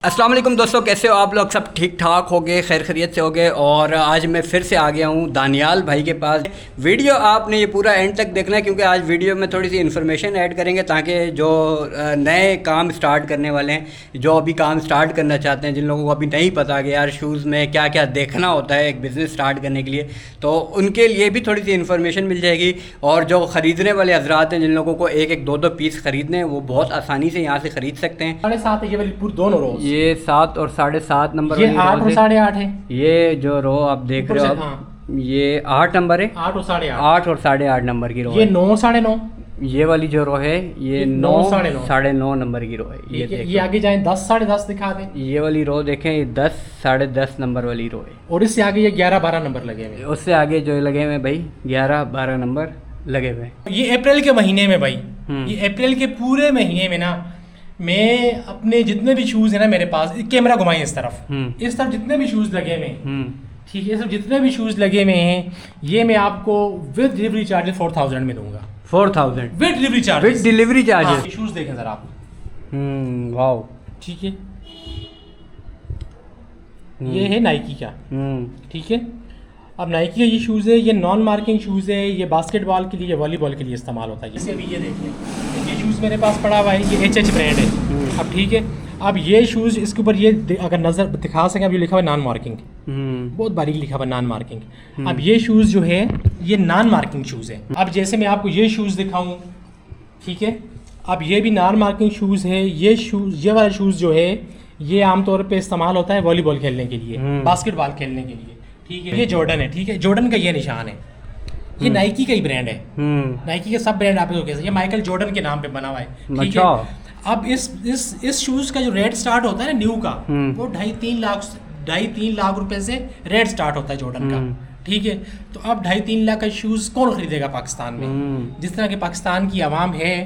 अस्सलाम वालेकुम दोस्तों, कैसे हो आप लोग? सब ठीक ठाक हो गए, खैर खैरियत से हो गए। और आज मैं फिर से आ गया हूँ दानियाल भाई के पास। वीडियो आपने ये पूरा एंड तक देखना है, क्योंकि आज वीडियो में थोड़ी सी इन्फॉर्मेशन ऐड करेंगे ताकि जो नए काम स्टार्ट करने वाले हैं, जो अभी काम स्टार्ट करना चाहते हैं, जिन लोगों को अभी नहीं पता कि यार शूज़ में क्या क्या देखना होता है एक बिज़नेस स्टार्ट करने के लिए, तो उनके लिए भी थोड़ी सी इन्फॉर्मेशन मिल जाएगी। और जो ख़रीदने वाले हजरात हैं, जिन लोगों को एक एक दो दो पीस ख़रीदने हैं, वो बहुत आसानी से यहाँ से ख़रीद सकते हैं। 7.5 ये वाली दोनों रोज, ये 7 और 7.5 नंबर, ये 8 और 8.5 है। ये जो रो आप देख रहे हो अब, ये 8 नंबर है। 8 और 8.5, 8 और 8.5 नंबर की रो ये है। 9 9.5, ये वाली जो रो है ये 9 9.5 9.5 नंबर की रो है। ये आगे जाए 10 10.5 दिखा दें। ये वाली रो देखें, ये 10 10.5 नंबर वाली रो है। और इससे आगे ये 11 12 नंबर लगे हुए हैं। उससे आगे जो लगे हुए भाई 11 12 नंबर लगे हुए। ये अप्रैल के महीने में भाई, ये अप्रैल के पूरे महीने में ना, मैं अपने जितने भी शूज है ना मेरे पास, कैमरा घुमाएं इस तरफ जितने भी शूज लगे हुए हैं, ठीक है, सब जितने भी शूज लगे हुए हैं, ये मैं आपको विद डिलीवरी चार्जेस 4000 में दूंगा। 4000 with delivery charges. With delivery charges. Shoes देखें जरा आप। वाओ, ठीक है, ये है नाइकी का। ठीक है, अब नाइकी का ये शूज़ है, ये नॉन मार्किंग शूज़ है, ये बास्केटबॉल के लिए, वॉलीबॉल के लिए इस्तेमाल होता है। जैसे अभी ये देखिए, ये शूज़ मेरे पास पड़ा हुआ है, ये HH ब्रांड है। अब ठीक है, अब ये शूज़, इसके ऊपर ये अगर नज़र दिखा सकें, अब ये लिखा हुआ है नॉन मार्किंग, बहुत बारीक लिखा हुआ है नॉन मार्किंग। अब ये शूज़ जो है ये नॉन मार्किंग शूज़ है। अब जैसे मैं आपको ये शूज़ दिखाऊँ, ठीक है, अब ये भी नॉन मार्किंग शूज़ है। ये वाला शूज़ जो है ये आमतौर पर इस्तेमाल होता है वॉलीबॉल खेलने के लिए, बास्केटबॉल खेलने के लिए। ठीक है, ये जॉर्डन है। ठीक है, जॉर्डन का ये निशान है, ये नाइकी का ही ब्रांड है। नाइकी के सब ब्रांड आप इसको कैसे, ये माइकल जॉर्डन के नाम पे बना हुआ है। ठीक है, अब इस शूज का जो रेट स्टार्ट होता है ना न्यू का, वो 2.5 लाख रुपए से रेट स्टार्ट होता है जॉर्डन का। ठीक है, तो अब 2.5 लाख का शूज कौन खरीदेगा पाकिस्तान में? जिस तरह के पाकिस्तान की आवाम है,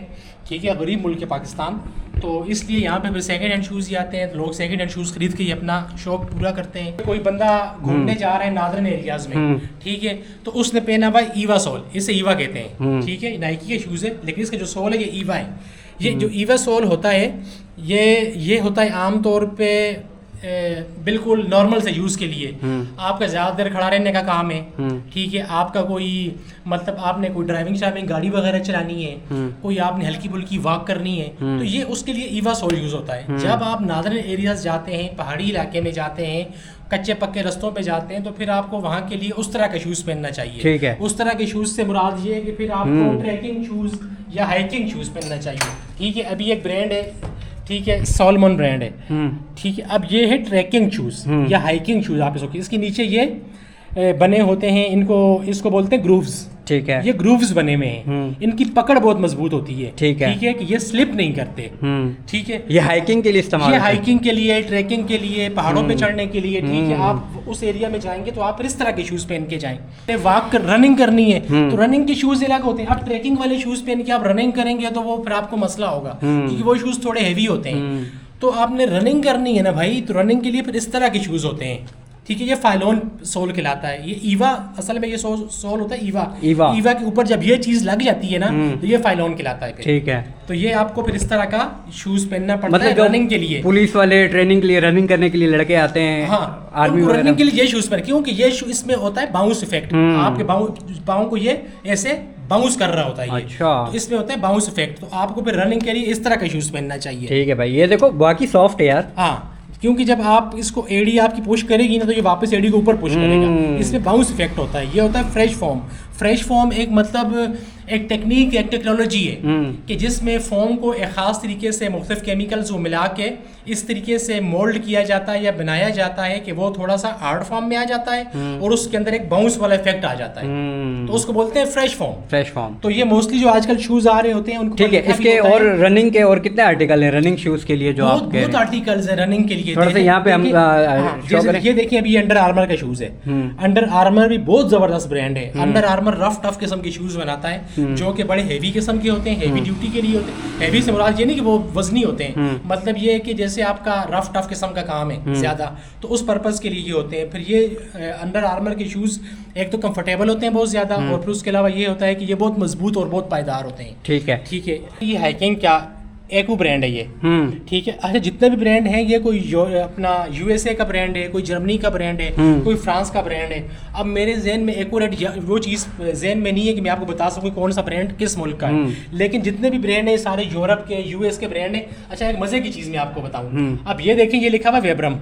ठीक है, गरीब मुल्क है पाकिस्तान, तो इसलिए यहाँ पे फिर सेकंड हैंड शूज़ ही आते हैं। लोग सेकंड हैंड शूज़ खरीद के ही अपना शौक पूरा करते हैं। कोई बंदा घूमने जा रहा है नादरन एरियाज में, ठीक है, तो उसने पहना हुआ ईवा सोल, इसे ईवा कहते हैं। ठीक है, नाइकी के शूज़ है, लेकिन इसका जो सोल है ये ईवा है। ये जो ईवा सोल होता है, ये होता है आमतौर पे बिल्कुल नॉर्मल से यूज़ के लिए। आपका ज़्यादा देर खड़ा रहने का काम है, ठीक है, आपका कोई मतलब आपने कोई ड्राइविंग शाइविंग गाड़ी वगैरह चलानी है, कोई आपने हल्की फुल्की वॉक करनी है, तो ये उसके लिए ईवा सोल यूज़ होता है। जब आप नादरन एरियाज जाते हैं, पहाड़ी इलाके में जाते हैं, कच्चे पक्के रस्तों पे जाते हैं, तो फिर आपको वहाँ के लिए उस तरह के शूज़ पहनना चाहिए। ठीक है, उस तरह के शूज़ से मुराद ये है कि फिर आपको ट्रैकिंग शूज़ या हाइकिंग शूज़ पहनना चाहिए। ठीक है, अभी एक ब्रांड है, ठीक है, सॉलमन ब्रांड है। ठीक है, अब ये है ट्रैकिंग शूज़ या हाइकिंग शूज़ आप इसके नीचे ये बने होते हैं, इसको बोलते हैं ग्रूव्स। ठीक है, ये ग्रूव्स बने हुए हैं, इनकी पकड़ बहुत मजबूत होती है। ठीक है, कि ये स्लिप नहीं करते। ठीक है, ये हाइकिंग के लिए इस्तेमाल, ये हाइकिंग के लिए, ट्रैकिंग के लिए, पहाड़ों पे चढ़ने के लिए। ठीक है, आप उस एरिया में जाएंगे तो आप इस तरह के शूज पहन के जाएं। रनिंग करनी है तो रनिंग के शूज अलग होते हैं। आप ट्रैकिंग वाले शूज पहन के आप रनिंग करेंगे तो वो फिर आपको मसला होगा, क्योंकि वो शूज थोड़े हैवी होते हैं। तो आपने रनिंग करनी है ना भाई, तो रनिंग के लिए फिर इस तरह के शूज होते हैं। ठीक है, ये फाइलोन सोल कहलाता है। ये ईवा, असल में ये सोल होता है ईवा के ऊपर जब ये चीज लग जाती है ना, तो ये फाइलोन कहलाता है फिर। ठीक है, तो ये आपको फिर इस तरह का शूज पहनना पड़ता है रनिंग के लिए। पुलिस वाले ट्रेनिंग के लिए, रनिंग करने के लिए लड़के आते हैं, हाँ, आर्मी रनिंग के लिए ये शूज पहन, क्योंकि ये इसमें होता है बाउंस इफेक्ट। आपके पाँव को ये ऐसे बाउंस कर रहा होता है। अच्छा, तो इसमें होता है बाउंस इफेक्ट, तो आपको फिर रनिंग के लिए इस तरह का शूज पहनना चाहिए। ठीक है भाई, ये देखो बाकी सॉफ्ट है यार। हाँ, क्योंकि जब आप इसको एडी आपकी पुश करेगी ना, तो ये वापस एडी के ऊपर पुश करेगा। इसमें बाउंस इफेक्ट होता है। ये होता है फ्रेश फॉर्म एक मतलब एक टेक्निक, एक टेक्नोलॉजी है कि जिसमें फोम को एक ख़ास तरीके से मुख्तलिफ केमिकल्स को मिला के इस तरीके से मोल्ड किया जाता है या बनाया जाता है कि वो थोड़ा सा हार्ड फॉर्म में आ जाता है और उसके अंदर एक बाउंस वाला इफेक्ट आ जाता है, तो उसको बोलते हैं फ्रेश फॉर्म। तो ये मोस्टली जो आजकल शूज आ रहे होते हैं उनको, ठीक है, इसके और रनिंग के और कितने आर्टिकल हैं रनिंग शूज के लिए जो आप कह रहे हैं? बहुत आर्टिकल्स हैं रनिंग के लिए। थोड़ा सा यहाँ पे हम ये देखिए, अभी अंडर आर्मर का शूज है। अंडर आर्मर भी बहुत जबरदस्त ब्रांड है। अंडर आर्मर रफ टफ किस्म के शूज बनाता है, जो कि बड़े हेवी किस्म के होते हैं, हेवी ड्यूटी के लिए होते हैं। हेवी से मुराद ये नहीं कि वो वजनी होते हैं, मतलब ये है कि जैसे आपका रफ टफ किस्म का काम है ज्यादा, तो उस पर्पस के लिए ये होते हैं। फिर ये अंडर आर्मर के शूज एक तो कंफर्टेबल होते हैं बहुत ज्यादा, और फिर उसके अलावा ये होता है कि ये बहुत मजबूत और बहुत पायदार होते हैं। ठीक है, ये हाइकिंग का एकू ब्रांड है ये, ठीक है। अच्छा, जितने भी ब्रांड हैं ये कोई अपना यूएसए का ब्रांड है, कोई जर्मनी का ब्रांड है, कोई फ्रांस का ब्रांड है। अब मेरे जहन में एक्यूरेट वो चीज़ जहन में नहीं है कि मैं आपको बता सकूँ कौन सा ब्रांड किस मुल्क का है, लेकिन जितने भी ब्रांड है सारे यूरोप के, यूएस के ब्रांड है। अच्छा, एक मजे की चीज़ मैं आपको बताऊँ, अब ये देखें, ये लिखा हुआ वेब्रम,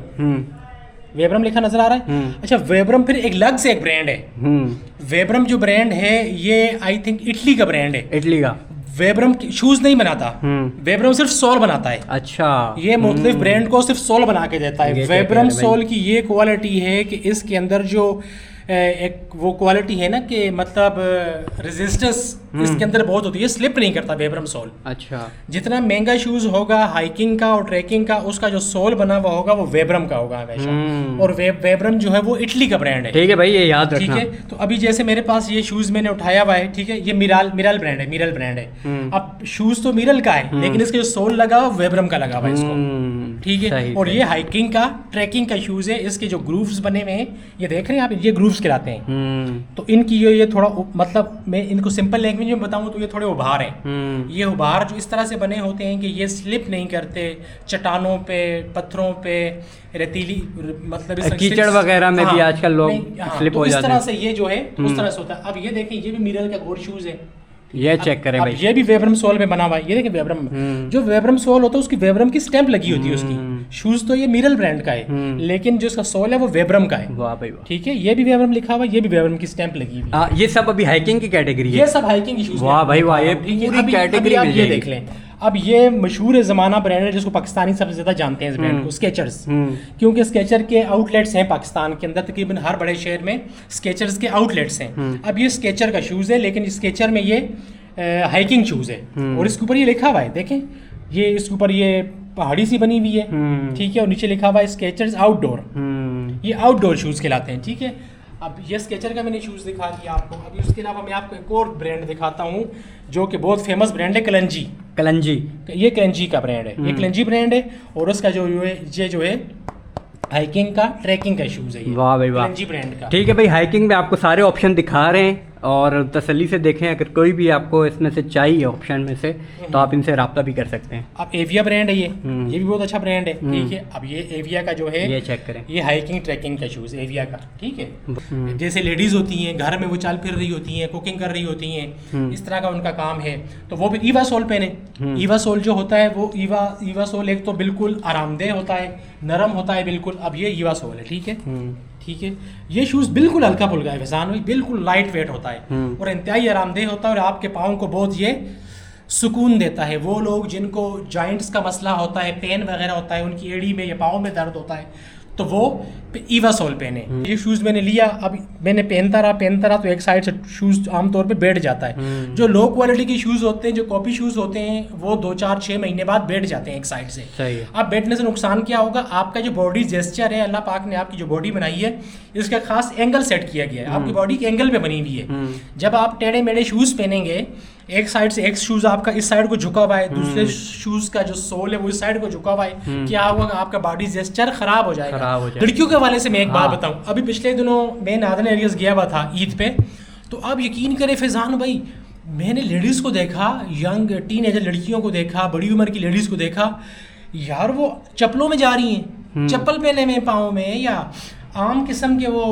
वेब्रम लिखा नजर आ रहा है। अच्छा, वेब्रम फिर एक अलग से एक ब्रांड है। वेब्रम जो ब्रांड है ये आई थिंक इटली का ब्रांड है, इटली का। वेब्रम शूज नहीं बनाता, वेब्रम सिर्फ सोल बनाता है। अच्छा, ये मुख्तलिफ ब्रांड को सिर्फ सोल बना के देता है। वेब्रम सोल की ये क्वालिटी है कि इसके अंदर जो एक वो क्वालिटी है ना कि मतलब रेजिस्टेंस इसके अंदर बहुत होती है, स्लिप नहीं करता वेब्रम सोल। अच्छा, जितना महंगा शूज होगा हाइकिंग का और ट्रैकिंग का, उसका जो सोल बना हुआ होगा वो वेब्रम का होगा हमेशा। और वेब्रम जो है वो इटली का ब्रांड है। ठीक है भाई, ये याद रखना। ठीक है, तो अभी जैसे मेरे पास ये शूज मैंने उठाया हुआ है, ठीक है, ये मिरल ब्रांड है, मिरल ब्रांड है। अब शूज तो मिरल का है, लेकिन इसका जो सोल लगा हुआ वेब्रम का लगा हुआ है इसको, ठीक है। और ये हाइकिंग का ट्रैकिंग का शूज है, इसके जो ग्रूव्स बने हुए हैं ये देख रहे हैं आप, ये ग्रूव्स कहलाते हैं। तो इनकी ये थोड़ा मतलब मैं इनको सिंपल लैंग्वेज में बताऊं तो ये थोड़े उभार हैं। ये उभार जो इस तरह से बने होते हैं कि ये स्लिप नहीं करते चट्टानों पे, पत्थरों पे, रेतीली मतलब कीचड़ वगैरह में भी आजकल लोग स्लिप हो जाते हैं। इस तरह से ये जो है उस तरह से होता है। अब ये देखें, ये भी मिरर का गोर शूज है, ये चेक करें भाई। ये भी वेब्रम सोल में बना हुआ है, ये देखिए वेब्रम जो वेब्रम सोल होता है उसकी वेब्रम की स्टैंप लगी होती है उसकी। शूज तो ये मिरल ब्रांड का है, लेकिन जो इसका सोल है वो वेब्रम का है। वाह भाई वाह, ठीक है। ये भी वेब्रम लिखा हुआ है, ये भी वेब्रम की स्टैंप लगी हुई है। ये सब अभी हाइकिंग की कैटेगरी है, ये सब हाइकिंग की शूज। वाह भाई वाह, ये पूरी कैटेगरी आप ये देख लें। अब ये मशहूर ज़माना ब्रांड है जिसको पाकिस्तानी सबसे ज़्यादा जानते हैं इस ब्रांड को, स्केचर्स। क्योंकि स्केचर के आउटलेट्स हैं पाकिस्तान के अंदर, तकरीबन हर बड़े शहर में स्केचर्स के आउटलेट्स हैं। अब ये स्केचर का शूज़ है, लेकिन स्केचर में ये हाइकिंग शूज़ है। और इसके ऊपर ये लिखा हुआ है, देखें, ये इसके ऊपर ये पहाड़ी सी बनी हुई है, ठीक है। और नीचे लिखा हुआ है स्केचर्स आउटडोर, ये आउटडोर शूज़ कहलाते हैं, ठीक है। अब ये स्केचर का मैंने शूज़ दिखा दिया आपको। अभी उसके अलावा मैं आपको एक और ब्रांड दिखाता हूँ जो कि बहुत फेमस ब्रांड है, कलंजी। ये कलंजी का ब्रांड है, ये कलंजी ब्रांड है। और उसका जो है ये जो है हाइकिंग का ट्रैकिंग का शूज़ है। वाह भाई वाह, कलंजी ब्रांड का। ठीक है भाई, हाइकिंग में आपको सारे ऑप्शन दिखा रहे हैं और तसल्ली से देखें, अगर कोई भी आपको इसमें से चाहिए ऑप्शन में से तो आप इनसे रब्ता भी कर सकते हैं। अब एविया ब्रांड है, ये भी बहुत अच्छा ब्रांड है, ठीक है। अब ये एविया का जो है, ये चेक करें, ये हाइकिंग ट्रैकिंग का शूज़ एविया का, ठीक है। जैसे लेडीज़ होती हैं घर में वो चल फिर रही होती हैं, कुकिंग कर रही होती हैं, इस तरह का उनका काम है, तो वो भी ईवा सोल पहने। ईवा सोल जो होता है वो ईवा सोल एक तो बिल्कुल आरामदेह होता है, नरम होता है बिल्कुल। अब ये ईवा सोल है, ठीक है, ठीक है। ये शूज़ बिल्कुल हल्का फुल्का है फैजान भाई, बिल्कुल लाइट वेट होता है और इंतहाई आरामदेह होता है और आपके पाँव को बहुत ये सुकून देता है। वो लोग जिनको जॉइंट्स का मसला होता है, पेन वगैरह होता है, उनकी एड़ी में या पाँव में दर्द होता है, तो वो ईवा सोल पहने। ये शूज़ मैंने लिया, अब मैंने पहनता रहा तो एक साइड से शूज़ आमतौर पे बैठ जाता है। जो लो क्वालिटी के शूज़ होते हैं, जो कॉपी शूज़ होते हैं, वो 2-4-6 महीने बाद बैठ जाते हैं एक साइड से। अब बैठने से नुकसान क्या होगा, आपका जो बॉडी जेस्चर है, अल्लाह पाक ने आपकी जो बॉडी बनाई है इसका खास एंगल सेट किया गया है, आपकी बॉडी के एंगल पे बनी हुई है। जब आप टेढ़े मेढ़े शूज़ पहनेंगे, एक साइड से एक शूज़ आपका इस साइड को झुका हुआ है, दूसरे शूज़ का जो सोल है वो इस साइड को झुका हुआ है, क्या होगा, आपका बॉडी जेस्चर खराब हो जाएगा। लड़कियों के वाले से मैं एक बात बताऊं, अभी पिछले दिनों मैं नादन एरियाज गया हुआ था ईद पे, तो अब यकीन करें फैजान भाई, मैंने लेडीज़ को देखा, यंग टीनेजर लड़कियों को देखा, बड़ी उम्र की लेडीज़ को देखा, यार वो चप्पलों में जा रही हैं, चप्पल पहने हुए पाँव में, या आम किस्म के वो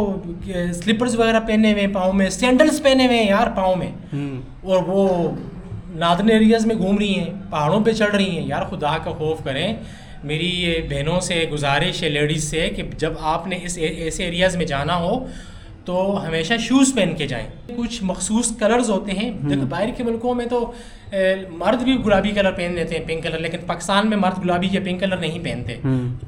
स्लीपर्स वगैरह पहने हुए पाँव में, सैंडल्स पहने हुए यार पाँव में, और वो नादन एरियाज में घूम रही हैं, पहाड़ों पे चढ़ रही हैं। यार खुदा का खौफ करें, मेरी ये बहनों से गुजारिश है, लेडीज़ से, कि जब आपने इस ऐसे एरियाज़ में जाना हो तो हमेशा शूज़ पहन के जाएं। कुछ मखसूस कलर्स होते हैं, देखो बाहर के मुल्कों में तो मर्द भी गुलाबी कलर पहन लेते हैं, पिंक कलर, लेकिन पाकिस्तान में मर्द गुलाबी या पिंक कलर नहीं पहनते,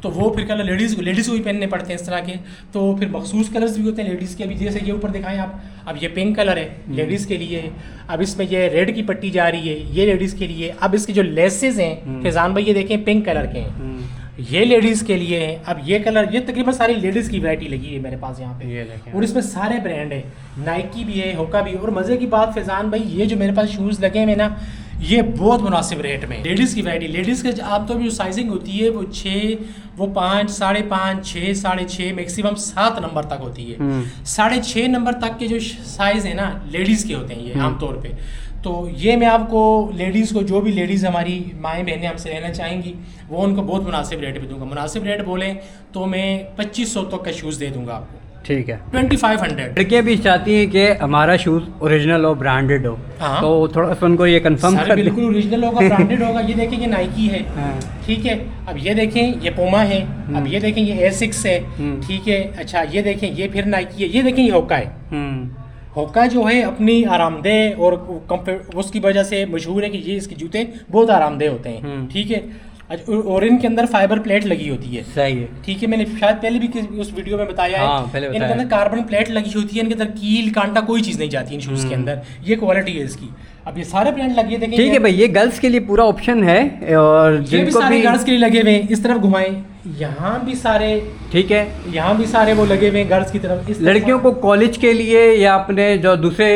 तो वो फिर कलर लेडीज़ को ही पहनने पड़ते हैं इस तरह के। तो फिर मखसूस कलर्स भी होते हैं लेडीज़ के, अभी जैसे ये ऊपर दिखाएं आप, अब ये पिंक कलर है लेडीज़ के लिए, अब इसमें ये रेड की पट्टी जा रही है, ये लेडीज़ के लिए। अब इसके जो लेसेस हैं फैजान भाई, ये देखें पिंक कलर के हैं, ये लेडीज़ के लिए है। अब ये कलर, ये तकरीबन सारी लेडीज़ की वैरायटी लगी है मेरे पास यहाँ पे, और इसमें सारे ब्रांड है, नाइकी भी है, होका भी है। और मज़े की बात फैजान भाई, ये जो मेरे पास शूज़ लगे हैं ना, ये बहुत मुनासिब रेट में, लेडीज़ की वैरायटी। लेडीज़ के आमतौर पर जो साइजिंग होती है वो 6, वो 5, 5.5, 6, 6.5, मैक्सिमम 7 नंबर तक होती है। 6.5 नंबर तक के जो साइज़ है ना लेडीज़ के होते हैं ये आमतौर पे। तो ये मैं आपको लेडीज़ को, जो भी लेडीज़ हमारी माएँ बहनें हमसे लेना चाहेंगी, वो उनको बहुत मुनासिब रेट पे दूंगा। मुनासिब रेट बोलें तो मैं 2500 तक का शूज़ दे दूंगा आपको। ठीक है। 2500। लड़कियाँ भी चाहती हैं कि हमारा शूज़ ओरिजिनल हो, ब्रांडेड हो, हाँ। तो थोड़ा सा उनको ये कंफर्म कर दें। बिल्कुल ओरिजिनल होगा, ब्रांडेड होगा। ये देखें, ये नाइकी है, हाँ। ठीक है। अब ये देखें, ये पूमा है। अब ये देखें, ये एसिक्स है, ठीक है। अच्छा, ये देखें, ये फिर नाइकी है। ये देखें, ये होका है। होका जो है अपनी आरामदेह और उसकी वजह से मशहूर है कि ये इसके जूते बहुत आरामदेह होते हैं, ठीक है। और इनके अंदर फाइबर प्लेट लगी होती है, सही है, ठीक है। मैंने शायद पहले भी उस वीडियो में बताया है, पहले इनके अंदर कार्बन प्लेट लगी होती है। इनके अंदर कील कांटा कोई चीज़ नहीं जाती इन शूज़ के अंदर। ये क्वालिटी है इसकी। अब ये सारे प्लेट लगे देखें, ठीक है भाई। ये गर्ल्स के लिए पूरा ऑप्शन है, और ये भी जिनको सारे भी गर्ल्स के लिए लगे हुए हैं। इस तरफ घुमाएं, यहाँ भी सारे, ठीक है, यहाँ भी सारे वो लगे हुए हैं गर्ल्स की तरफ। इस लड़कियों को कॉलेज के लिए या अपने जो दूसरे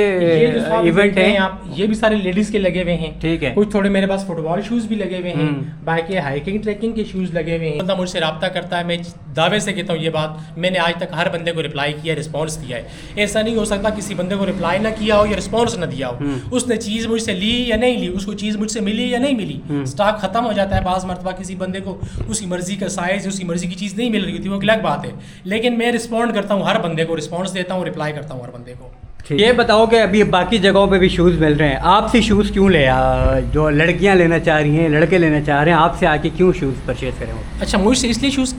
इवेंट हैं, आप ये भी सारे लेडीज के लगे हुए हैं, ठीक है। कुछ थोड़े मेरे पास फुटबॉल शूज भी लगे हुए हैं, बाकी हाइकिंग ट्रैकिंग के शूज लगे हुए हैं। बंदा मुझसे रब्ता करता है, मैं दावे से कहता हूँ ये बात, मैंने आज तक हर बंदे को रिप्लाई किया, रिस्पॉन्स दिया है। ऐसा नहीं हो सकता किसी बंदे को रिप्लाई ना किया हो या रिस्पॉन्स ना दिया हो। उसने चीज़ मुझसे ली या नहीं ली, उसको चीज़ मुझसे मिली या नहीं मिली, स्टॉक खत्म हो जाता है। बाज़ मरतबा किसी बंदे को उसकी मर्जी का साइज, उसकी मर्जी की चीज़ नहीं मिल रही होती, वो अलग बात है। लेकिन मैं रिस्पॉन्ड करता हूँ हर बंदे को, रिस्पॉन्स देता हूँ, रिप्लाई करता हूँ हर बंदे को। ये बताओ कि अभी बाकी जगहों पे भी शूज़ मिल रहे हैं, आपसे शूज़ क्यों ले? जो लड़कियां लेना चाह रही हैं, लड़के लेना चाह रहे हैं, आपसे आके क्यों शूज़ परचेज़ करें? अच्छा, मुझसे इसलिए शूज़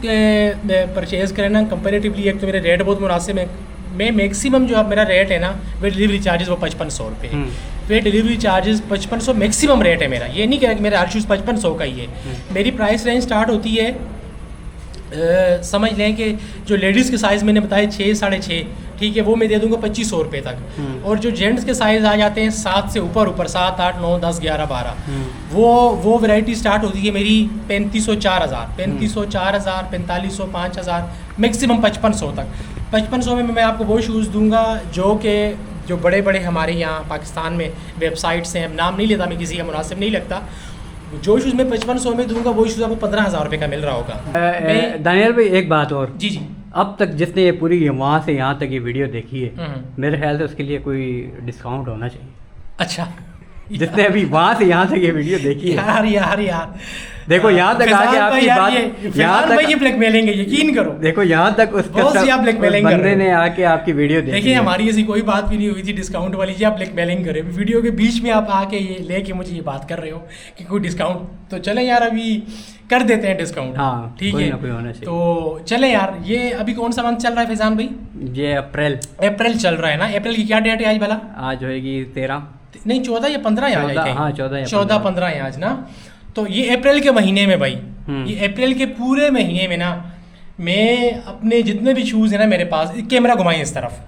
परचेज़ करें ना, कंपेरेटिवली एक तो मेरे रेट बहुत मुनासिब है। मैं मैक्सिमम जो अब मेरा रेट है ना, वे डिलीवरी चार्जेस वो 5500 रुपये है। वे डिलीवरी चार्जेस 5500 मैक्सिमम रेट है मेरा। ये नहीं कह रहा कि मेरा हर शूज़ 5500 का ही है। मेरी प्राइस रेंज स्टार्ट होती है, समझ लें कि जो लेडीज़ के साइज़ मैंने बताए 6, 6.5, ठीक है, वो मैं दे दूंगा 2500 रुपये तक। और जो जेंट्स के साइज़ आ जाते हैं 7 से ऊपर 7, 8, 9, 10, 11, 12, वो वैरायटी स्टार्ट होती है मेरी 3500, 4000, 3500, 4000, 4500, 5000, मैक्सिमम 5500 तक। 5500 में मैं आपको वो शूज़ दूंगा जो बड़े बड़े हमारे यहाँ पाकिस्तान में वेबसाइट्स हैं, नाम नहीं लेता मैं, किसी का मुनासिब नहीं लगता। जो शूज़ मैं 5500 में दूंगा वही शूज़ आपको 15000 रुपये का मिल रहा होगा। दानियाल भाई एक बात और, जी जी, अब तक जिसने ये पूरी वहाँ से यहाँ तक ये वीडियो देखी है, मेरे ख्याल से उसके लिए कोई डिस्काउंट होना चाहिए। अच्छा, जिसने अभी वहाँ से यहाँ तक ये वीडियो देखी है, यार देखो यहाँ तक आके आपकी बात, यहाँ तक ये ब्लैकमेलेंगे, यकीन करो। देखो यहाँ तक उसके बंदे ने आके आपकी वीडियो देखी। देखिए हमारी ऐसी कोई बात भी नहीं हुई थी डिस्काउंट वाली, जी आप ब्लैकमेलिंग कर रहे हो। वीडियो के बीच में आप आके ये लेके मुझे ये बात कर रहे हो कि कोई डिस्काउंट, तो चले यार अभी कर देते हैं डिस्काउंट। हाँ, ठीक है, कोई होना चाहिए। तो चले यार, ये अभी कौन सा मंथ चल रहा है फैजान भाई? ये अप्रैल चल रहा है ना। अप्रैल की क्या डेट है आज भला? आज होएगी 13 नहीं 14 या 15 है आज। हाँ 14-15 है आज ना। तो ये अप्रैल के महीने में भाई, ये अप्रैल के पूरे महीने में ना, मैं अपने जितने भी शूज़ है ना मेरे पास, कैमरा घुमाएं इस तरफ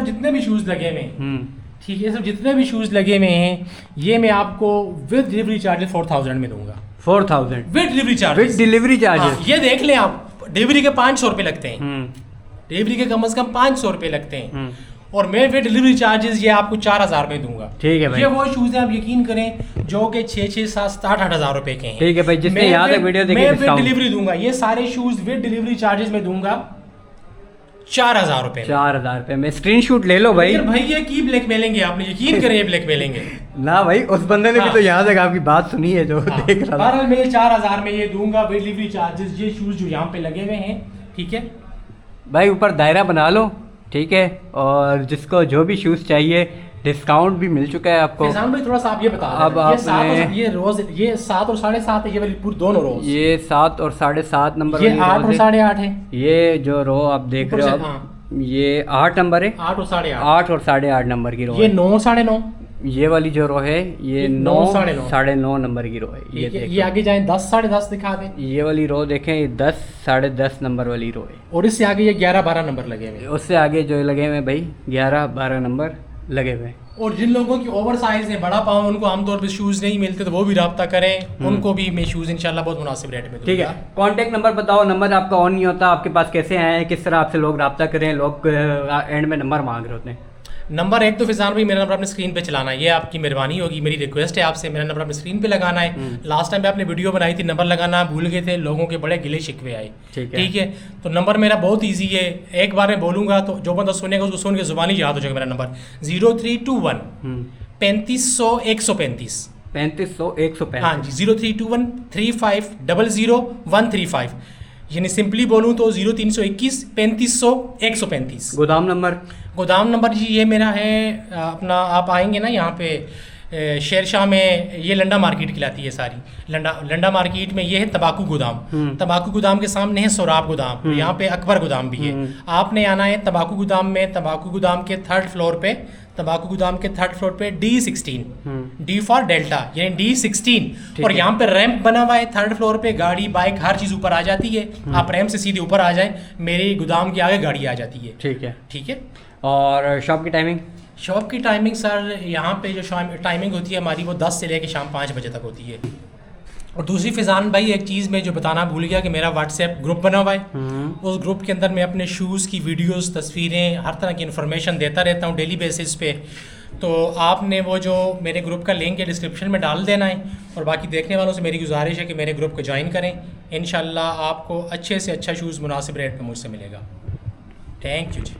जितने भी शूज़ लगे हुए हैं, ठीक है, सब जितने भी शूज़ लगे हुए हैं, ये मैं आपको विद डिलीवरी चार्जेस 4000 में दूंगा। 4000 विद डिलीवरी चार्जेस। ये देख लें आप, डिलीवरी के 500 रुपये लगते हैं, डिलीवरी के कम से कम 500 रुपये लगते हैं, और मैं फिर डिलीवरी चार्जेस ये आपको 4000 में दूंगा। ठीक है भाई, ये वो शूज़ हैं, आप यकीन करें, जो कि 6, 7, 8 रुपए के हैं। ठीक है भाई, जिसने यहाँ तक वीडियो देखी, मैं विद डिलीवरी दूंगा। ये सारे शूज़ विद डिलीवरी चार्जेस में दूंगा 4000 रुपये। 4000 रुपये में स्क्रीनशॉट ले लो भाई। भाई ये की ब्लैकमेलेंगे, आपने यकीन करें ये ब्लैकमेलेंगे ना भाई, उस बंदे ने भी तो यहाँ तक आपकी बात सुनी है जो देख रहा था। मैं 4000 में ये दूंगा विद डिलीवरी चार्जेस। ये शूज़ जो यहाँ पे लगे हुए हैं, ठीक है भाई, ऊपर दायरा बना लो, ठीक है, और जिसको जो भी शूज़ चाहिए, डिस्काउंट भी मिल चुका है आपको। फैजान भाई थोड़ा सा आप ये बता अब आपने ये रोज ये 7 और 7.5 है, ये वाली पूरी दोनों रोज, ये 7 और 7.5 नंबर, ये 8 और 8.5 है। ये जो रो आप देख रहे हो, ये 8 नंबर है, 8 और 8.5, 8 और 8.5 नंबर की रो। ये 9 9.5, ये वाली जो रो है ये 9 9.5 नंबर की रो है। ये आगे जाए 10 10.5 दिखा दें। ये वाली रो देखें, ये 10 10.5 नंबर वाली रो है, और इससे आगे ये 11 12 नंबर लगे हुए हैं। उससे आगे जो लगे हुए भाई 11 12 नंबर लगे हुए हैं। और जिन लोगों की ओवर साइज है, बड़ा पाँव, उनको आमतौर पर शूज़ नहीं मिलते, तो वो भी रब्ता करें, उनको भी मैं शूज़ इंशाल्लाह बहुत मुनासिब रेट में दूंगा। ठीक है, कॉन्टैक्ट नंबर बताओ। नंबर आपका ऑन नहीं होता, आपके पास कैसे आए हैं, किस तरह आपसे लोग रब्ता करें? लोग एंड में नंबर मांग रहे होते हैं। नंबर एक तो फैजान भाई, मेरा नंबर अपने स्क्रीन पे चलाना है, ये आपकी मेहरबानी होगी, मेरी रिक्वेस्ट है आपसे, मेरा नंबर अपने स्क्रीन पे लगाना है। लास्ट टाइम पे आपने वीडियो बनाई थी, नंबर लगाना भूल गए थे, लोगों के बड़े गिले शिकवे आए। ठीक है, तो नंबर मेरा बहुत ईजी है, एक बार मैं बोलूँगा तो जो बंदा सुनेगा उसको सुन के जुबानी याद हो जाएगा। मेरा नंबर 0321 3500 135। 3500 135। हाँ जी, 032135000135, यानी सिंपली बोलूँ तो 0321 3500 135। गोदाम नंबर? गोदाम नंबर जी ये मेरा है अपना, आप आएंगे ना यहाँ पे शेरशाह में, ये लंडा मार्केट कहलाती है सारी, लंडा मार्केट में ये है तंबाकू गोदाम। तंबाकू गोदाम के सामने है सोराब गोदाम, यहाँ पे अकबर गोदाम भी है। आपने आना है तंबाकू गोदाम में, तंबाकू गोदाम के थर्ड फ्लोर पे, तंबाकू गोदाम के थर्ड फ्लोर पे D16, D फॉर डेल्टा यानी D16। और यहाँ पे रैंप बना हुआ है थर्ड फ्लोर पे, गाड़ी बाइक हर चीज़ ऊपर आ जाती है। आप रैंप से सीधे ऊपर आ जाए, मेरे गोदाम के आगे गाड़ी आ जाती है। ठीक है, ठीक है। और शॉप की टाइमिंग? शॉप की टाइमिंग सर यहाँ पे जो टाइमिंग होती है हमारी, वो 10 से लेकर शाम 5 बजे तक होती है। और दूसरी फिजान भाई एक चीज़ मैं जो बताना भूल गया कि मेरा व्हाट्सएप ग्रुप बना हुआ है। उस ग्रुप के अंदर मैं अपने शूज़ की वीडियोस, तस्वीरें, हर तरह की इन्फॉर्मेशन देता रहता हूँ डेली बेसिस पे। तो आपने वो जो मेरे ग्रुप का लिंक है डिस्क्रिप्शन में डाल देना है, और बाकी देखने वालों से मेरी गुजारिश है कि मेरे ग्रुप को ज्वाइन करें। इंशाल्लाह आपको अच्छे से अच्छा शूज़ मुनासिब रेट पर मुझसे मिलेगा। Thank you ji.